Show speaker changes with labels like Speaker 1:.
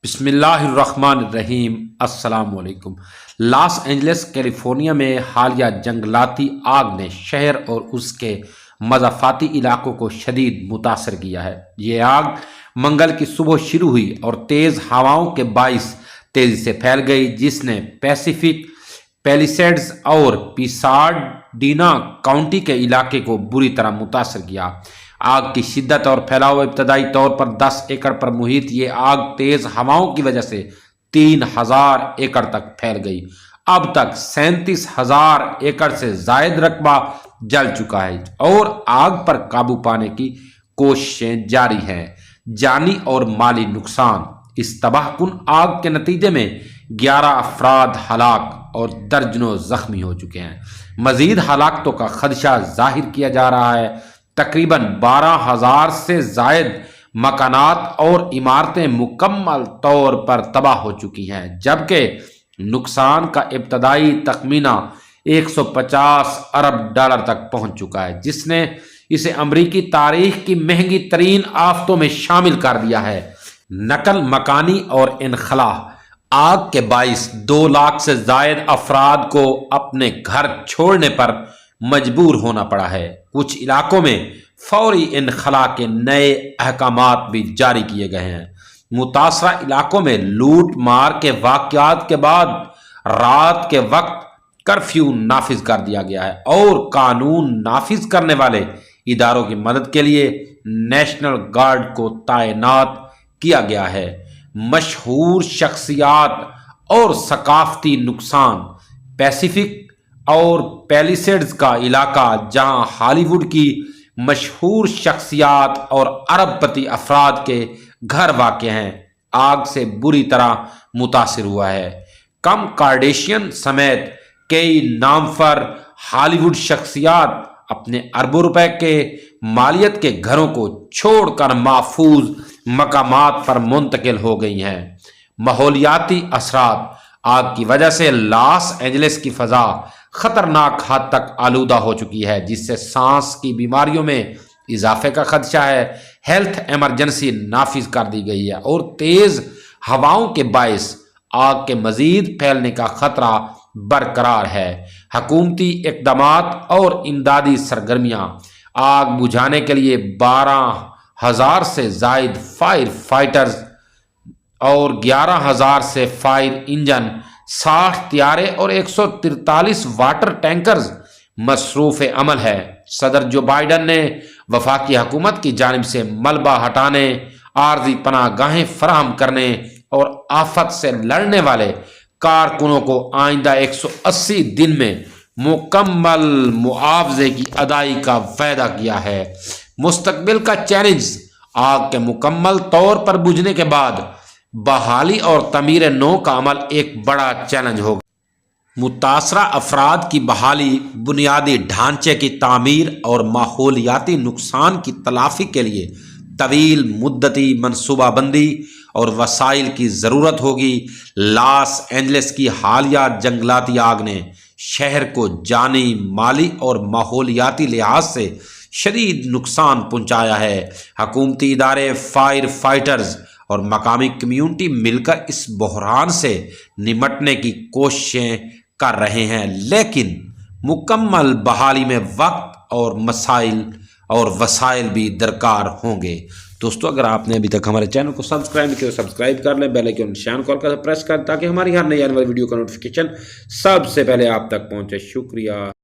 Speaker 1: بسم اللہ الرحمن الرحیم۔ السلام علیکم۔ لاس اینجلس کیلیفورنیا میں حالیہ جنگلاتی آگ نے شہر اور اس کے مضافاتی علاقوں کو شدید متاثر کیا ہے۔ یہ آگ منگل کی صبح شروع ہوئی اور تیز ہواؤں کے باعث تیزی سے پھیل گئی، جس نے پیسیفک پیلیسیڈز اور پیساڈینا کاؤنٹی کے علاقے کو بری طرح متاثر کیا۔ آگ کی شدت اور پھیلاؤ ابتدائی طور پر 10 ایکڑ پر محیط یہ آگ تیز ہواؤں کی وجہ سے 3000 ایکڑ تک پھیل گئی۔ اب تک 37,000 ایکڑ سے زائد رقبہ جل چکا ہے اور آگ پر قابو پانے کی کوششیں جاری ہیں۔ جانی اور مالی نقصان: اس تباہ کن آگ کے نتیجے میں 11 افراد ہلاک اور درجنوں زخمی ہو چکے ہیں۔ مزید ہلاکتوں کا خدشہ ظاہر کیا جا رہا ہے۔ تقریباً 12,000 سے زائد مکانات اور عمارتیں مکمل طور پر تباہ ہو چکی ہیں، جبکہ نقصان کا ابتدائی تخمینہ 150 ارب ڈالر تک پہنچ چکا ہے، جس نے اسے امریکی تاریخ کی مہنگی ترین آفتوں میں شامل کر دیا ہے۔ نقل مکانی اور انخلا: آگ کے باعث 2 لاکھ سے زائد افراد کو اپنے گھر چھوڑنے پر مجبور ہونا پڑا ہے۔ کچھ علاقوں میں فوری انخلا کے نئے احکامات بھی جاری کیے گئے ہیں۔ متاثرہ علاقوں میں لوٹ مار کے واقعات کے بعد رات کے وقت کرفیو نافذ کر دیا گیا ہے اور قانون نافذ کرنے والے اداروں کی مدد کے لیے نیشنل گارڈ کو تعینات کیا گیا ہے۔ مشہور شخصیات اور ثقافتی نقصان: پیسیفک اور پیلیسیڈز کا علاقہ، جہاں ہالی ووڈ کی مشہور شخصیات اور ارب پتی افراد کے گھر واقع ہیں، آگ سے بری طرح متاثر ہوا ہے۔ کم کارڈیشین سمیت کئی نامور ہالی ووڈ شخصیات اپنے اربوں روپے کے مالیت کے گھروں کو چھوڑ کر محفوظ مقامات پر منتقل ہو گئی ہیں۔ ماحولیاتی اثرات: آگ کی وجہ سے لاس اینجلس کی فضا خطرناک حد تک آلودہ ہو چکی ہے، جس سے سانس کی بیماریوں میں اضافے کا خدشہ ہے۔ ہیلتھ ایمرجنسی نافذ کر دی گئی ہے اور تیز ہواؤں کے باعث آگ کے مزید پھیلنے کا خطرہ برقرار ہے۔ حکومتی اقدامات اور امدادی سرگرمیاں: آگ بجھانے کے لیے 12,000 سے زائد فائر فائٹرز اور 11,000 سے فائر انجن، 60 طیارے اور 143 واٹر ٹینکرز مصروف عمل ہے۔ صدر جو بائیڈن نے وفاقی حکومت کی جانب سے ملبہ ہٹانے، عارضی پناہ گاہیں فراہم کرنے اور آفت سے لڑنے والے کارکنوں کو آئندہ 180 دن میں مکمل معاوضے کی ادائیگی کا وعدہ کیا ہے۔ مستقبل کا چیلنج: آگ کے مکمل طور پر بجھنے کے بعد بحالی اور تعمیر نو کا عمل ایک بڑا چیلنج ہوگا۔ متاثرہ افراد کی بحالی، بنیادی ڈھانچے کی تعمیر اور ماحولیاتی نقصان کی تلافی کے لیے طویل مدتی منصوبہ بندی اور وسائل کی ضرورت ہوگی۔ لاس اینجلس کی حالیہ جنگلاتی آگ نے شہر کو جانی، مالی اور ماحولیاتی لحاظ سے شدید نقصان پہنچایا ہے۔ حکومتی ادارے، فائر فائٹرز اور مقامی کمیونٹی مل کر اس بحران سے نمٹنے کی کوششیں کر رہے ہیں، لیکن مکمل بحالی میں وقت اور مسائل اور وسائل بھی درکار ہوں گے۔ دوستو، اگر آپ نے ابھی تک ہمارے چینل کو سبسکرائب نہیں کیا تو سبسکرائب کر لیں، بیل آئیکن نشان کو پریس کر تاکہ ہماری ہر نئی آنے والی ویڈیو کا نوٹیفیکیشن سب سے پہلے آپ تک پہنچے۔ شکریہ۔